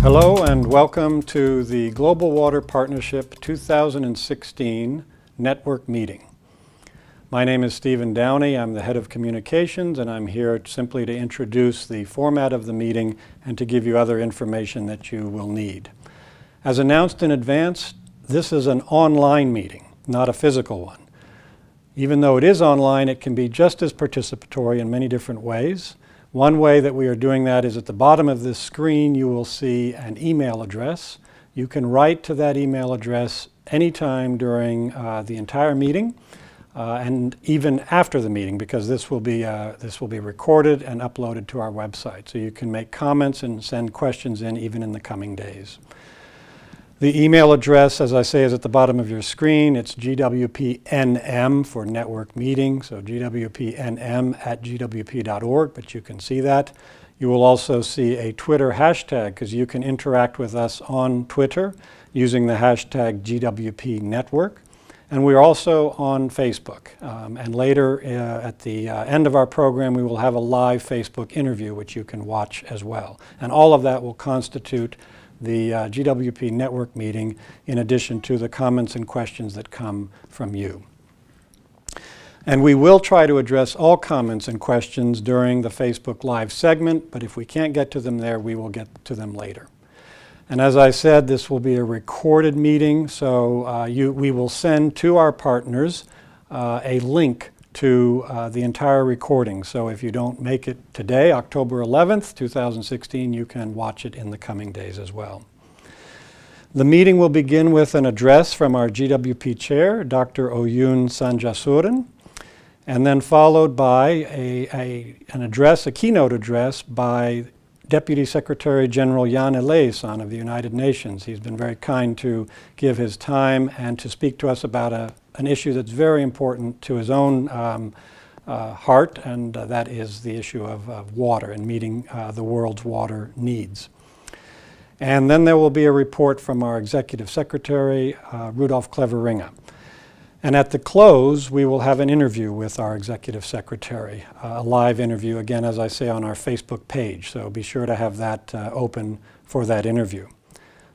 Hello and welcome to the Global Water Partnership 2016 Network Meeting. My name is Stephen Downey. I'm the head of communications, and I'm here simply to introduce the format of the meeting and to give you other information that you will need. As announced in advance, this is an online meeting, not a physical one. Even though it is online, it can be just as participatory in many different ways. One way that we are doing that is at the bottom of this screen you will see an email address. You can write to that email address anytime during the entire meeting and even after the meeting, because this will be recorded and uploaded to our website. So you can make comments and send questions in even in the coming days. The email address, as I say, is at the bottom of your screen. It's GWPNM for network meeting, so GWPNM@gwp.org, but you can see that. You will also see a Twitter hashtag, because you can interact with us on Twitter using the hashtag GWP Network. And we're also on Facebook. And later at the end of our program, we will have a live Facebook interview, which you can watch as well. And all of that will constitute the GWP Network Meeting, in addition to the comments and questions that come from you. And we will try to address all comments and questions during the Facebook Live segment, but if we can't get to them there, we will get to them later. And as I said, this will be a recorded meeting, so we will send to our partners a link to the entire recording. So if you don't make it today, October 11th, 2016, you can watch it in the coming days as well. The meeting will begin with an address from our GWP chair, Dr. Oyun Sanjaasuren, and then followed by a keynote address by Deputy Secretary General Eliasson of the United Nations. He's been very kind to give his time and to speak to us about an issue that's very important to his own heart, and that is the issue of water and meeting the world's water needs. And then there will be a report from our Executive Secretary, Rudolph Cleveringa. And at the close, we will have an interview with our Executive Secretary, a live interview, again, as I say, on our Facebook page. So be sure to have that open for that interview.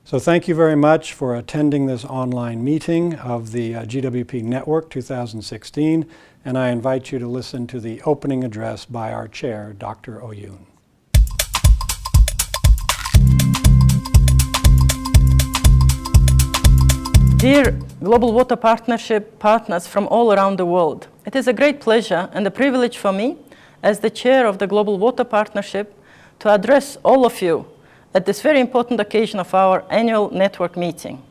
So thank you very much for attending this online meeting of the GWP Network 2016, and I invite you to listen to the opening address by our chair, Dr. Oyun. Dear Global Water Partnership partners from all around the world, it is a great pleasure and a privilege for me, as the chair of the Global Water Partnership, to address all of you at this very important occasion of our annual network meeting.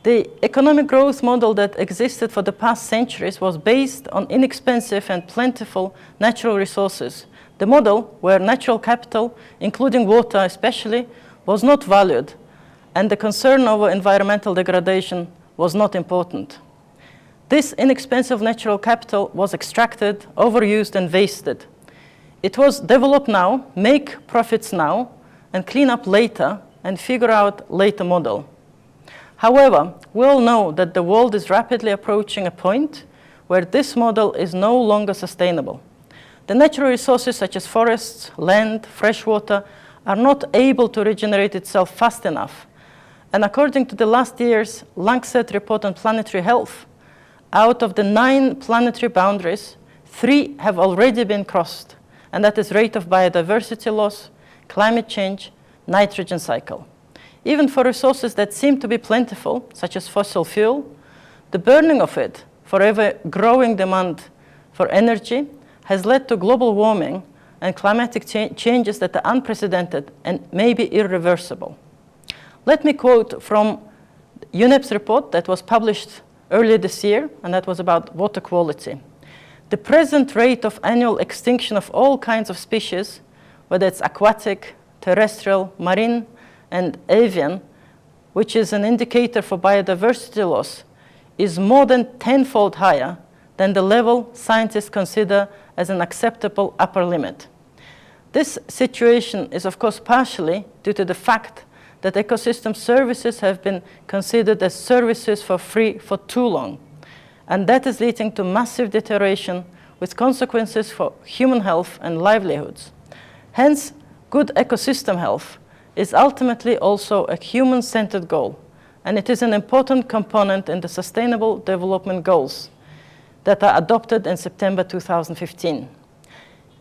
The economic growth model that existed for the past centuries was based on inexpensive and plentiful natural resources. The model where natural capital, including water especially, was not valued, and the concern over environmental degradation was not important. This inexpensive natural capital was extracted, overused, and wasted. It was develop now, make profits now, and clean up later, and figure out later model. However, we all know that the world is rapidly approaching a point where this model is no longer sustainable. The natural resources such as forests, land, fresh water are not able to regenerate itself fast enough. And according to the last year's Lancet report on planetary health, out of the 9 planetary boundaries, 3 have already been crossed, and that is rate of biodiversity loss, climate change, nitrogen cycle. Even for resources that seem to be plentiful, such as fossil fuel, the burning of it for ever growing demand for energy has led to global warming and climatic changes that are unprecedented and maybe irreversible. Let me quote from UNEP's report that was published earlier this year, and that was about water quality. The present rate of annual extinction of all kinds of species, whether it's aquatic, terrestrial, marine, and avian, which is an indicator for biodiversity loss, is more than 10-fold higher than the level scientists consider as an acceptable upper limit. This situation is, of course, partially due to the fact that ecosystem services have been considered as services for free for too long. And that is leading to massive deterioration with consequences for human health and livelihoods. Hence, good ecosystem health is ultimately also a human-centered goal, and it is an important component in the Sustainable Development Goals that are adopted in September 2015.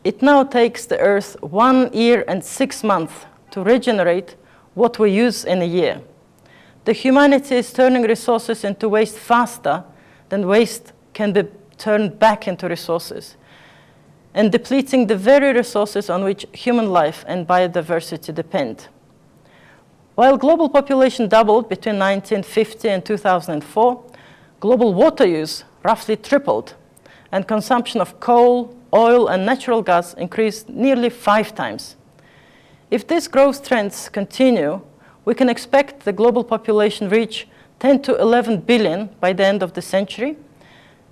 It now takes the Earth 1 year and 6 months to regenerate what we use in a year. The humanity is turning resources into waste faster than waste can be turned back into resources, and depleting the very resources on which human life and biodiversity depend. While global population doubled between 1950 and 2004, global water use roughly tripled, and consumption of coal, oil, and natural gas increased nearly 5 times. If these growth trends continue, we can expect the global population reach 10 to 11 billion by the end of the century.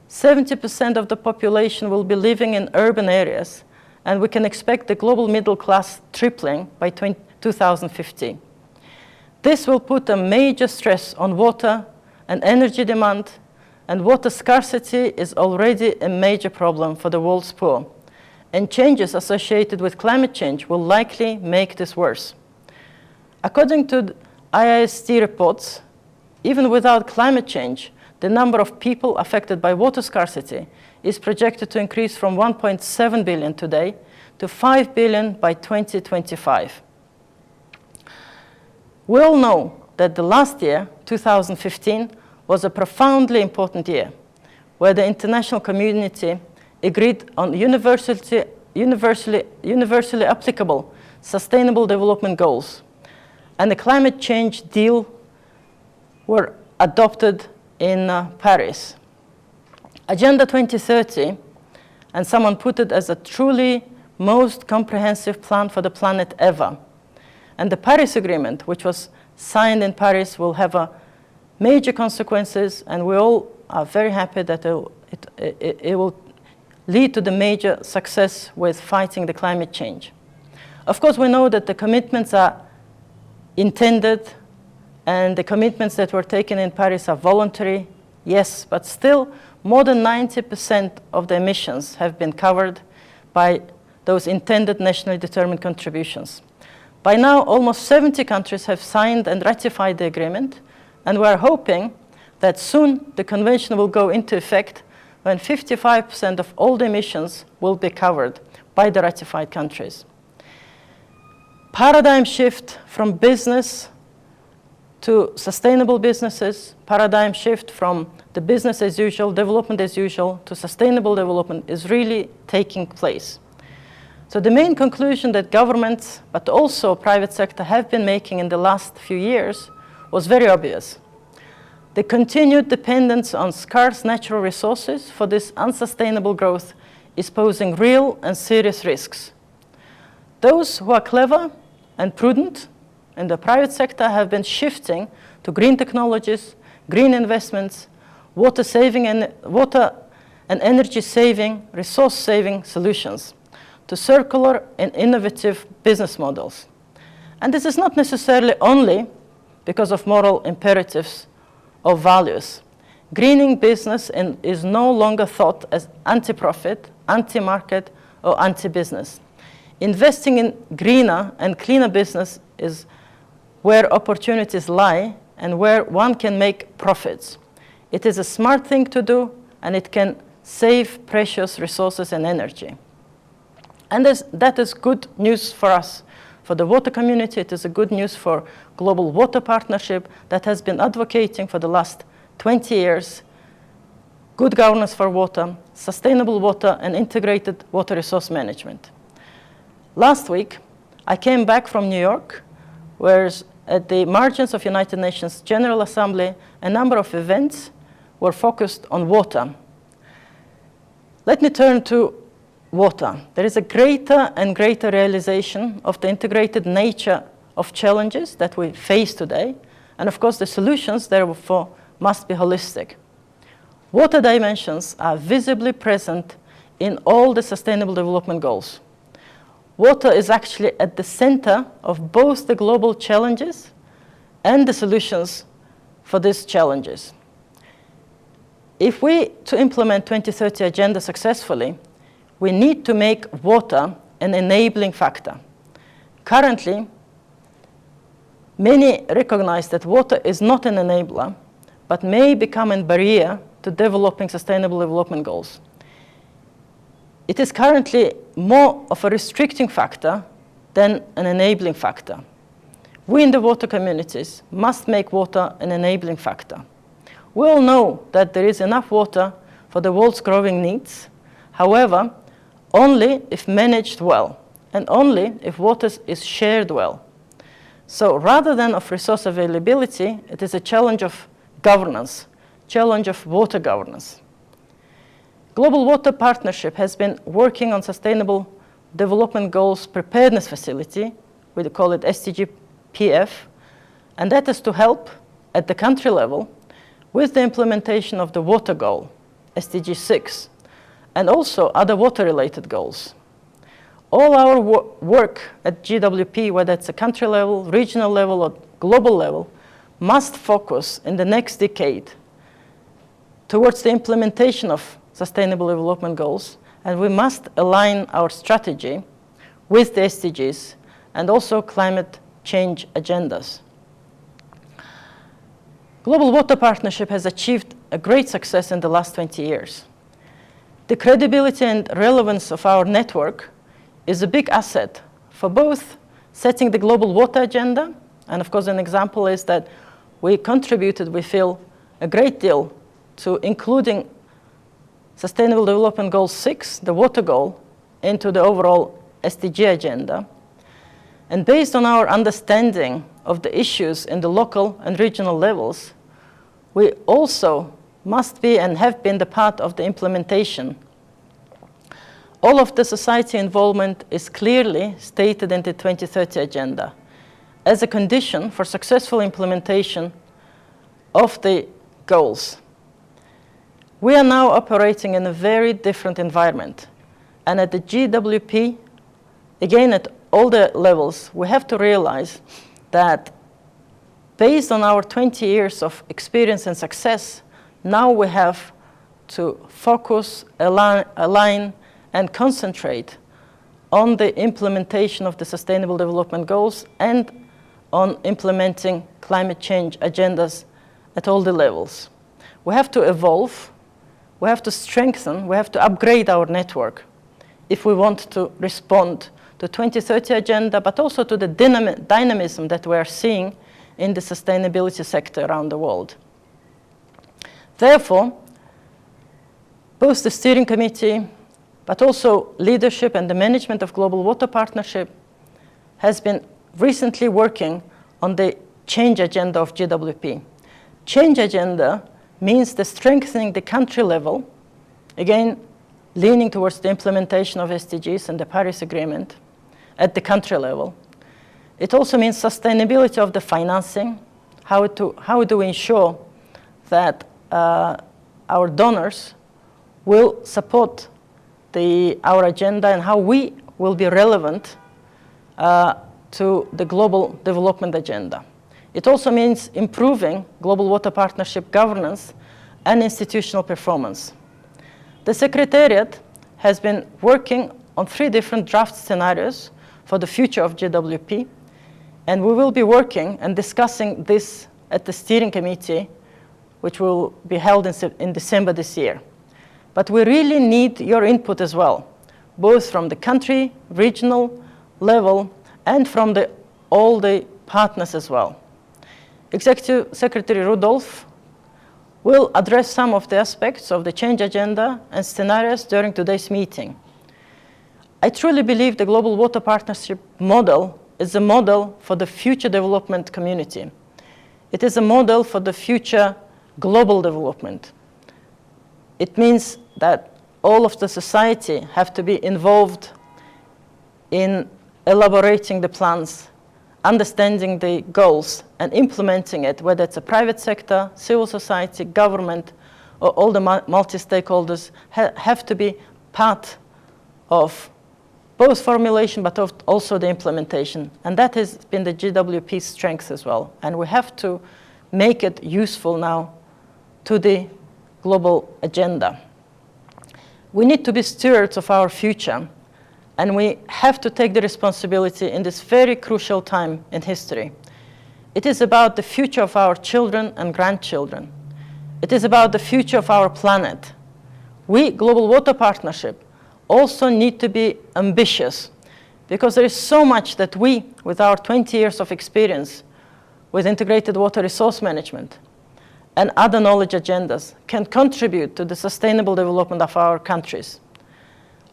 70% of the population will be living in urban areas, and we can expect the global middle class tripling by 2050. This will put a major stress on water and energy demand, and water scarcity is already a major problem for the world's poor, and changes associated with climate change will likely make this worse. According to IIST reports, even without climate change, the number of people affected by water scarcity is projected to increase from 1.7 billion today to 5 billion by 2025. We all know that the last year, 2015, was a profoundly important year, where the international community agreed on universally applicable sustainable development goals, and the climate change deal were adopted in Paris. Agenda 2030, and someone put it as a truly most comprehensive plan for the planet ever. And the Paris Agreement, which was signed in Paris, will have major consequences, and we all are very happy that it will lead to the major success with fighting the climate change. Of course, we know that the commitments are intended, and the commitments that were taken in Paris are voluntary, yes, but still more than 90% of the emissions have been covered by those intended nationally determined contributions. By now, almost 70 countries have signed and ratified the agreement, and we are hoping that soon the convention will go into effect when 55% of all the emissions will be covered by the ratified countries. Paradigm shift from business to sustainable businesses, paradigm shift from the business as usual, development as usual, to sustainable development is really taking place. So the main conclusion that governments, but also private sector, have been making in the last few years was very obvious. The continued dependence on scarce natural resources for this unsustainable growth is posing real and serious risks. Those who are clever and prudent in the private sector have been shifting to green technologies, green investments, water and energy saving, resource saving solutions, to circular and innovative business models. And this is not necessarily only because of moral imperatives or values. Greening business is no longer thought as anti-profit, anti-market, or anti-business. Investing in greener and cleaner business is where opportunities lie and where one can make profits. It is a smart thing to do, and it can save precious resources and energy. And that is good news for us. For the water community, it is a good news for Global Water Partnership that has been advocating for the last 20 years good governance for water, sustainable water, and integrated water resource management. Last week, I came back from New York, where at the margins of United Nations General Assembly, a number of events were focused on water. Let me turn to water. There is a greater and greater realization of the integrated nature of challenges that we face today, and of course the solutions therefore must be holistic. Water dimensions are visibly present in all the Sustainable Development Goals. Water is actually at the center of both the global challenges and the solutions for these challenges. If we to implement 2030 agenda successfully, we need to make water an enabling factor. Currently, Many recognize that water is not an enabler, but may become a barrier to developing sustainable development goals. It is currently more of a restricting factor than an enabling factor. We in the water communities must make water an enabling factor. We all know that there is enough water for the world's growing needs, however, only if managed well, and only if water is shared well. So rather than of resource availability, it is a challenge of governance, challenge of water governance. Global Water Partnership has been working on Sustainable Development Goals Preparedness Facility, we call it SDG-PF, and that is to help at the country level with the implementation of the water goal, SDG 6, and also other water-related goals. All our work at GWP, whether it's a country level, regional level, or global level, must focus in the next decade towards the implementation of Sustainable Development Goals, and we must align our strategy with the SDGs and also climate change agendas. Global Water Partnership has achieved a great success in the last 20 years. The credibility and relevance of our network is a big asset for both setting the global water agenda, and of course an example is that we contributed, we feel, a great deal to including Sustainable Development Goal 6, the water goal, into the overall SDG agenda. And based on our understanding of the issues in the local and regional levels, we also must be and have been the part of the implementation. All of the society involvement is clearly stated in the 2030 agenda as a condition for successful implementation of the goals. We are now operating in a very different environment. And at the GWP, again at all the levels, we have to realize that based on our 20 years of experience and success, now we have to focus, align, and concentrate on the implementation of the Sustainable Development Goals and on implementing climate change agendas at all the levels. We have to evolve, we have to strengthen, we have to upgrade our network if we want to respond to the 2030 agenda, but also to the dynamism that we are seeing in the sustainability sector around the world. Therefore, both the steering committee, but also leadership and the management of Global Water Partnership has been recently working on the change agenda of GWP. Change agenda means the strengthening the country level, again, leaning towards the implementation of SDGs and the Paris Agreement at the country level. It also means sustainability of the financing, how do we ensure that our donors will support our agenda and how we will be relevant to the global development agenda. It also means improving Global Water Partnership governance and institutional performance. The Secretariat has been working on 3 different draft scenarios for the future of GWP, and we will be working and discussing this at the steering committee, which will be held in December this year. But we really need your input as well, both from the country, regional level, and from all the partners as well. Executive Secretary Rudolph will address some of the aspects of the change agenda and scenarios during today's meeting. I truly believe the Global Water Partnership model is a model for the future development community. It is a model for the future global development. It means that all of the society have to be involved in elaborating the plans, understanding the goals, and implementing it, whether it's a private sector, civil society, government, or all the multi-stakeholders have to be part of both formulation, but also the implementation. And that has been the GWP's strength as well. And we have to make it useful now to the global agenda. We need to be stewards of our future, and we have to take the responsibility in this very crucial time in history. It is about the future of our children and grandchildren. It is about the future of our planet. We, Global Water Partnership, also need to be ambitious because there is so much that we, with our 20 years of experience with integrated water resource management and other knowledge agendas, can contribute to the sustainable development of our countries.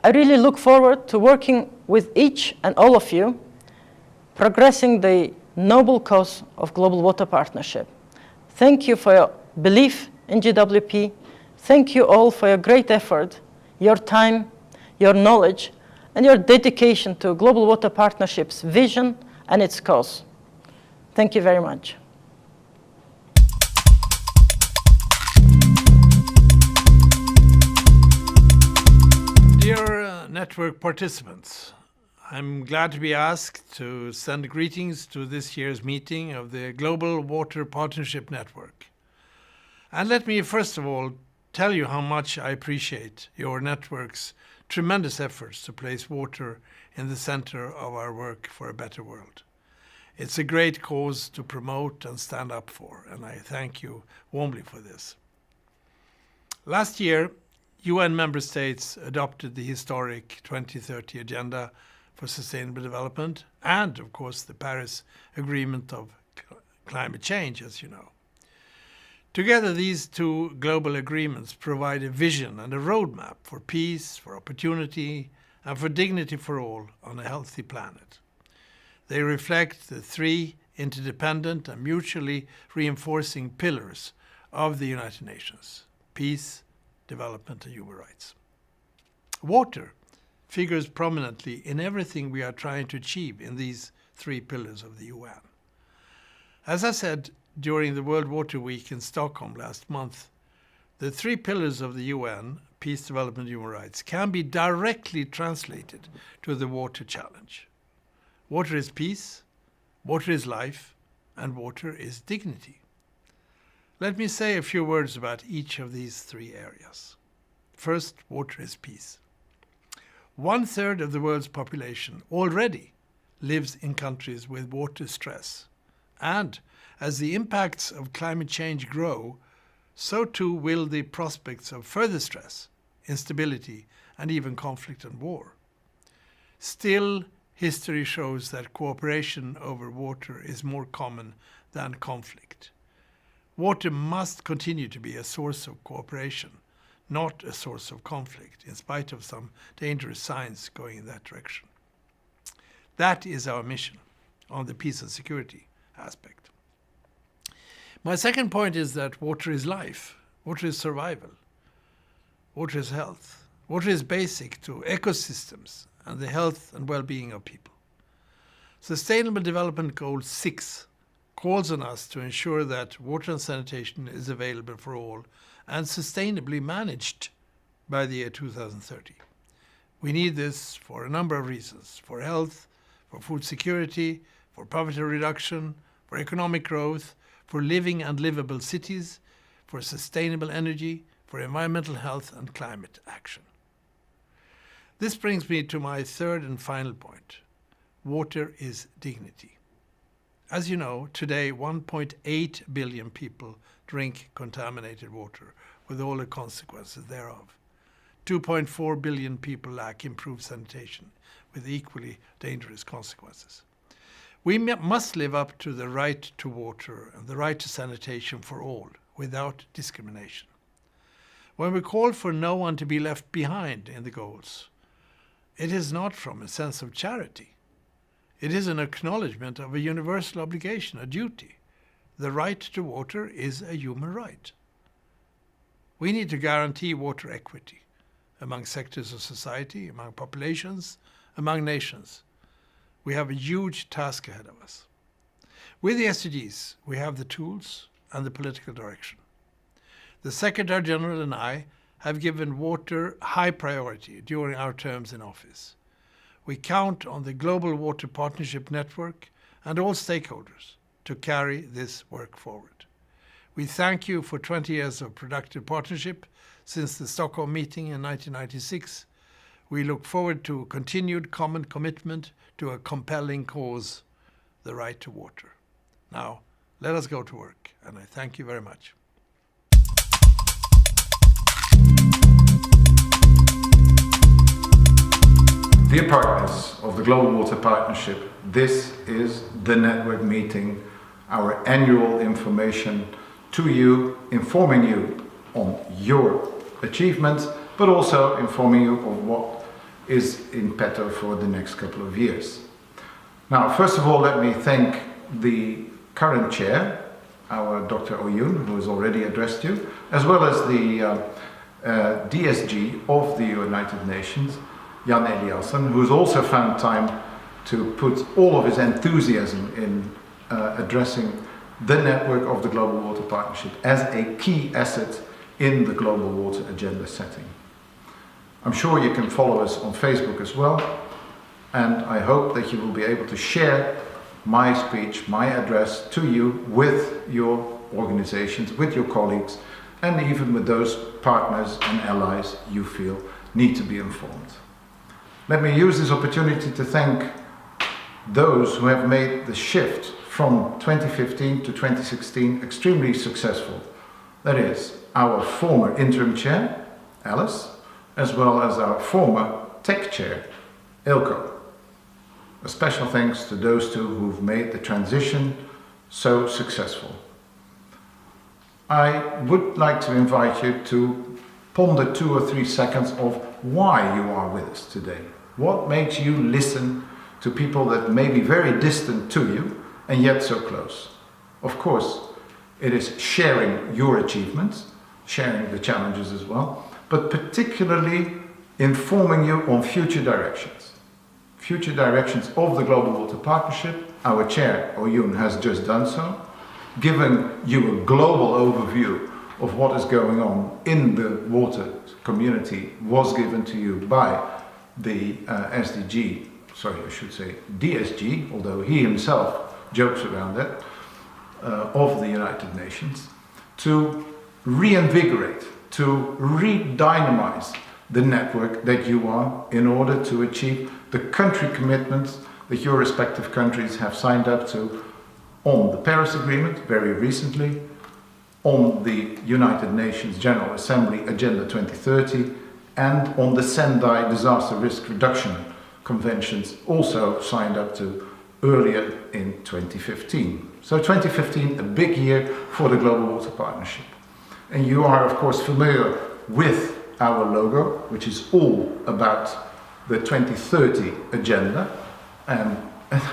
I really look forward to working with each and all of you, progressing the noble cause of Global Water Partnership. Thank you for your belief in GWP. Thank you all for your great effort, your time, your knowledge, and your dedication to Global Water Partnership's vision and its cause. Thank you very much. Dear network participants, I'm glad to be asked to send greetings to this year's meeting of the Global Water Partnership Network. And let me first of all tell you how much I appreciate your network's tremendous efforts to place water in the center of our work for a better world. It's a great cause to promote and stand up for, and I thank you warmly for this. Last year, UN member states adopted the historic 2030 Agenda for Sustainable Development and, of course, the Paris Agreement of Climate Change, as you know. Together, these two global agreements provide a vision and a roadmap for peace, for opportunity, and for dignity for all on a healthy planet. They reflect the three interdependent and mutually reinforcing pillars of the United Nations: peace, development, and human rights. Water figures prominently in everything we are trying to achieve in these three pillars of the UN. As I said during the World Water Week in Stockholm last month, the three pillars of the UN, peace, development, human rights, can be directly translated to the water challenge. Water is peace, water is life, and water is dignity. Let me say a few words about each of these three areas. First, water is peace. 1/3 of the world's population already lives in countries with water stress. And as the impacts of climate change grow, so too will the prospects of further stress, instability, and even conflict and war. Still, history shows that cooperation over water is more common than conflict. Water must continue to be a source of cooperation, not a source of conflict, in spite of some dangerous signs going in that direction. That is our mission on the peace and security aspect. My second point is that water is life, water is survival, water is health. Water is basic to ecosystems and the health and well-being of people. Sustainable Development Goal 6 calls on us to ensure that water and sanitation is available for all and sustainably managed by the year 2030. We need this for a number of reasons: for health, for food security, for poverty reduction, for economic growth, for living and livable cities, for sustainable energy, for environmental health and climate action. This brings me to my third and final point. Water is dignity. As you know, today 1.8 billion people drink contaminated water with all the consequences thereof. 2.4 billion people lack improved sanitation with equally dangerous consequences. We must live up to the right to water and the right to sanitation for all, without discrimination. When we call for no one to be left behind in the goals, it is not from a sense of charity. It is an acknowledgement of a universal obligation, a duty. The right to water is a human right. We need to guarantee water equity among sectors of society, among populations, among nations. We have a huge task ahead of us. With the SDGs, we have the tools and the political direction. The Secretary General and I have given water high priority during our terms in office. We count on the Global Water Partnership Network and all stakeholders to carry this work forward. We thank you for 20 years of productive partnership since the Stockholm meeting in 1996. We look forward to continued common commitment to a compelling cause, the right to water. Now, Let us go to work, and I thank you very much. Dear partners of the Global Water Partnership, this is the network meeting, our annual information to you, informing you on your achievements, but also informing you of what is in petto for the next couple of years. Now, first of all, let me thank the current chair, our Dr. Oyun, who has already addressed you, as well as the DSG of the United Nations, Jan Eliasson, who has also found time to put all of his enthusiasm in addressing the network of the Global Water Partnership as a key asset in the global water agenda setting. I'm sure you can follow us on Facebook as well, and I hope that you will be able to share my speech, my address to you with your organizations, with your colleagues, and even with those partners and allies you feel need to be informed. Let me use this opportunity to thank those who have made the shift from 2015 to 2016 extremely successful. That is, our former interim chair, Alice, as well as our former tech chair, Ilko. A special thanks to those two who've made the transition so successful. I would like to invite you to ponder 2 or 3 seconds of why you are with us today. What makes you listen to people that may be very distant to you and yet so close? Of course, it is sharing your achievements, sharing the challenges as well, but particularly informing you on future directions. Future directions of the Global Water Partnership. Our chair, Oyun, has just done so, giving you a global overview of what is going on in the water community was given to you by the DSG, although he himself jokes around that, of the United Nations, to reinvigorate, to re-dynamize the network that you are in order to achieve the country commitments that your respective countries have signed up to on the Paris Agreement very recently, on the United Nations General Assembly Agenda 2030, and on the Sendai Disaster Risk Reduction Conventions, also signed up to earlier in 2015. So 2015, a big year for the Global Water Partnership. And you are, of course, familiar with our logo, which is all about the 2030 agenda. And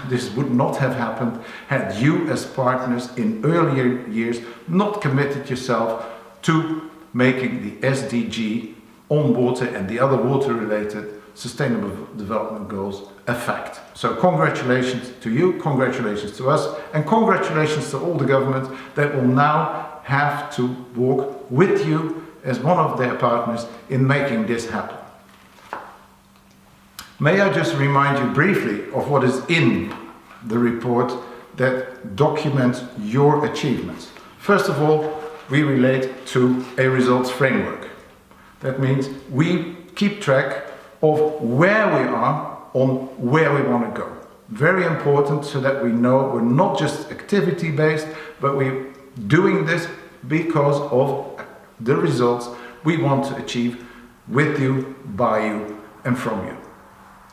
this would not have happened had you, as partners in earlier years, not committed yourself to making the SDG on water and the other water-related sustainable development goals a fact. So congratulations to you, congratulations to us, and congratulations to all the governments that will now have to walk with you as one of their partners in making this happen. May I just remind you briefly of what is in the report that documents your achievements. First of all, we relate to a results framework. That means we keep track of where we are on where we want to go. Very important, so that we know we're not just activity-based, but we're doing this because of the results we want to achieve with you, by you, and from you.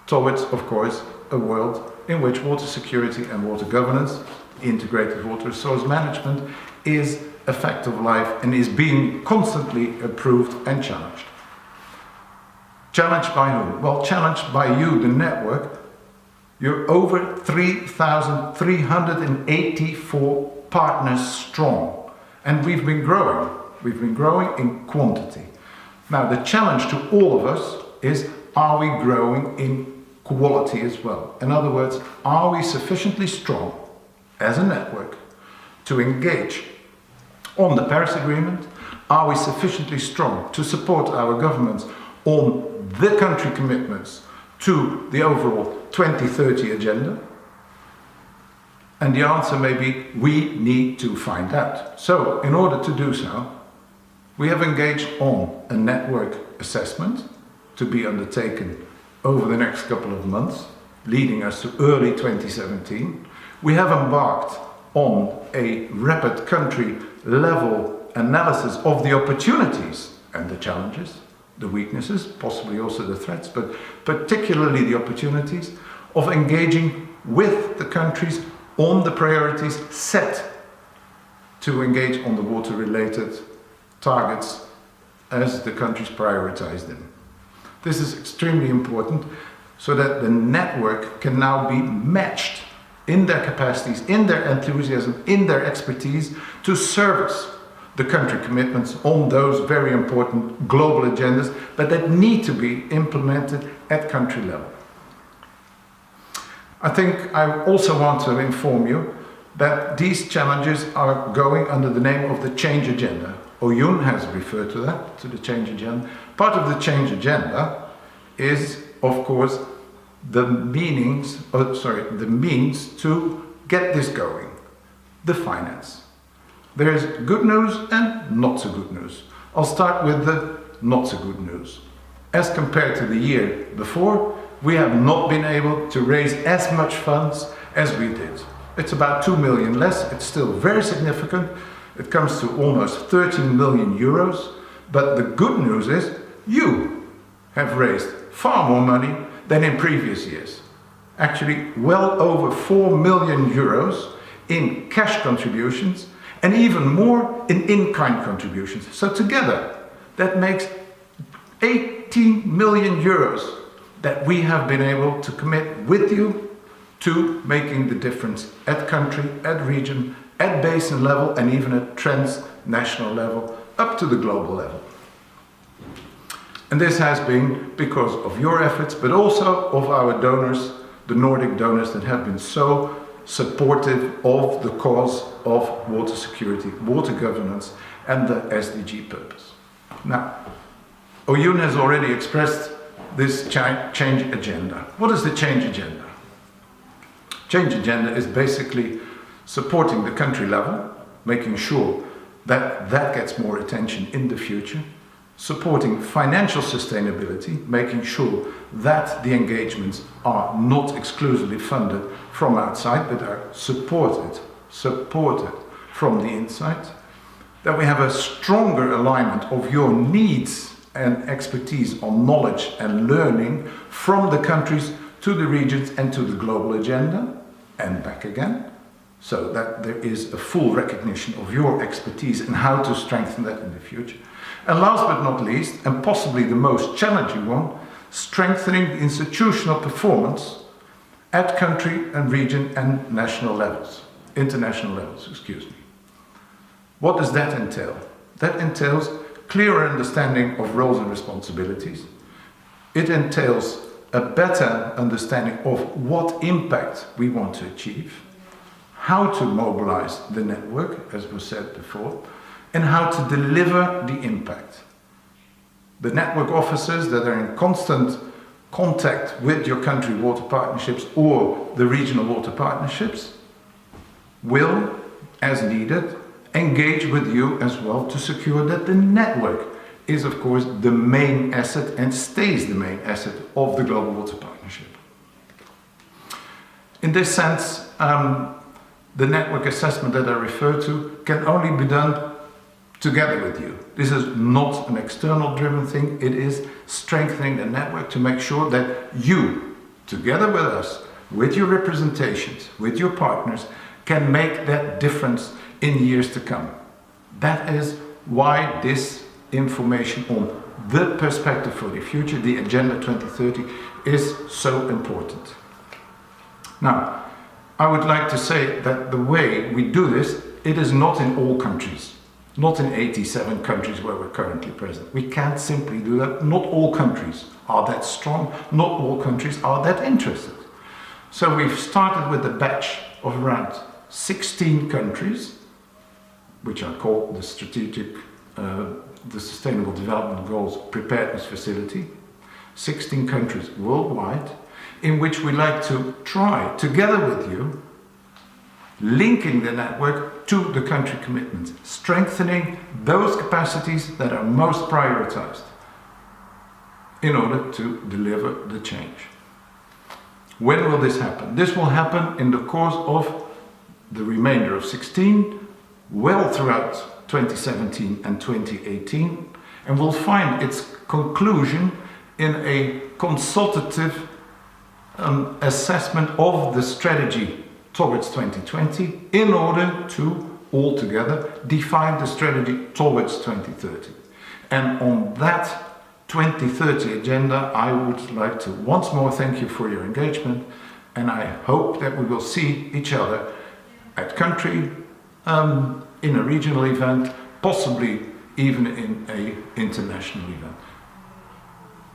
Towards, of course, a world in which water security and water governance, integrated water resource management, is a fact of life and is being constantly approved and challenged. Challenged by whom? Well, challenged by you, the network. You're over 3,384 partners strong, and we've been growing. We've been growing in quantity. Now, the challenge to all of us is, are we growing in quality as well? In other words, are we sufficiently strong as a network to engage on the Paris Agreement? Are we sufficiently strong to support our governments on the country commitments to the overall 2030 agenda? And the answer may be, we need to find out. So, in order to do so, we have engaged on a network assessment to be undertaken over the next couple of months, leading us to early 2017. We have embarked on a rapid country level analysis of the opportunities and the challenges, the weaknesses, possibly also the threats, but particularly the opportunities of engaging with the countries on the priorities set to engage on the water-related targets as the countries prioritize them. This is extremely important so that the network can now be matched in their capacities, in their enthusiasm, in their expertise to service the country commitments on those very important global agendas, but that need to be implemented at country level. I think I also want to inform you that these challenges are going under the name of the change agenda. Oyun has referred to that, to the change agenda. Part of the change agenda is, of course, the means to get this going, the finance. There is good news and not so good news. I'll start with the not so good news. As compared to the year before, we have not been able to raise as much funds as we did. It's about 2 million less. It's still very significant. It comes to almost 13 million euros. But the good news is you have raised far more money than in previous years. Actually, well over 4 million euros in cash contributions and even more in-kind contributions. So together, that makes 18 million euros that we have been able to commit with you to making the difference at country, at region, at basin level, and even at transnational level, up to the global level. And this has been because of your efforts, but also of our donors, the Nordic donors that have been so supportive of the cause of water security, water governance, and the SDG purpose. Now, Oyun has already expressed this change agenda. What is the change agenda? Change agenda is basically supporting the country level, making sure that that gets more attention in the future, supporting financial sustainability, making sure that the engagements are not exclusively funded from outside, but are supported from the inside, that we have a stronger alignment of your needs and expertise on knowledge and learning from the countries to the regions and to the global agenda and back again, so that there is a full recognition of your expertise and how to strengthen that in the future. And last but not least, and possibly the most challenging one, strengthening the institutional performance at country and region and national levels, international levels, excuse me. What does that entail? That entails clearer understanding of roles and responsibilities. It entails a better understanding of what impact we want to achieve, how to mobilize the network, as was said before, and how to deliver the impact. The network officers that are in constant contact with your country water partnerships or the regional water partnerships will, as needed, engage with you as well to secure that the network is, of course, the main asset and stays the main asset of the Global Water Partnership. In this sense, the network assessment that I refer to can only be done together with you. This is not an external driven thing. It is strengthening the network to make sure that you, together with us, with your representations, with your partners, can make that difference in years to come. That is why this information on the perspective for the future, the Agenda 2030, is so important. Now, I would like to say that the way we do this, it is not in all countries, not in 87 countries where we're currently present. We can't simply do that. Not all countries are that strong, not all countries are that interested. So we've started with a batch of around 16 countries, which are called the Sustainable Development Goals Preparedness Facility, 16 countries worldwide, in which we like to try, together with you, linking the network to the country commitments, strengthening those capacities that are most prioritized in order to deliver the change. When will this happen? This will happen in the course of the remainder of 16, well throughout 2017 and 2018, and will find its conclusion in a consultative assessment of the strategy towards 2020 in order to altogether define the strategy towards 2030. And on that 2030 agenda, I would like to once more thank you for your engagement, and I hope that we will see each other at country, in a regional event, possibly even in an international event.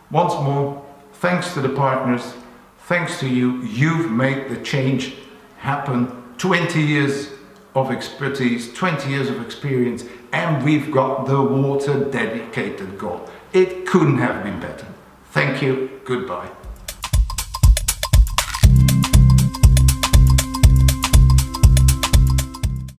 Once more, thanks to the partners, thanks to you, you've made the change happen. 20 years of expertise, 20 years of experience, and we've got the water dedicated goal. It couldn't have been better. Thank you, goodbye.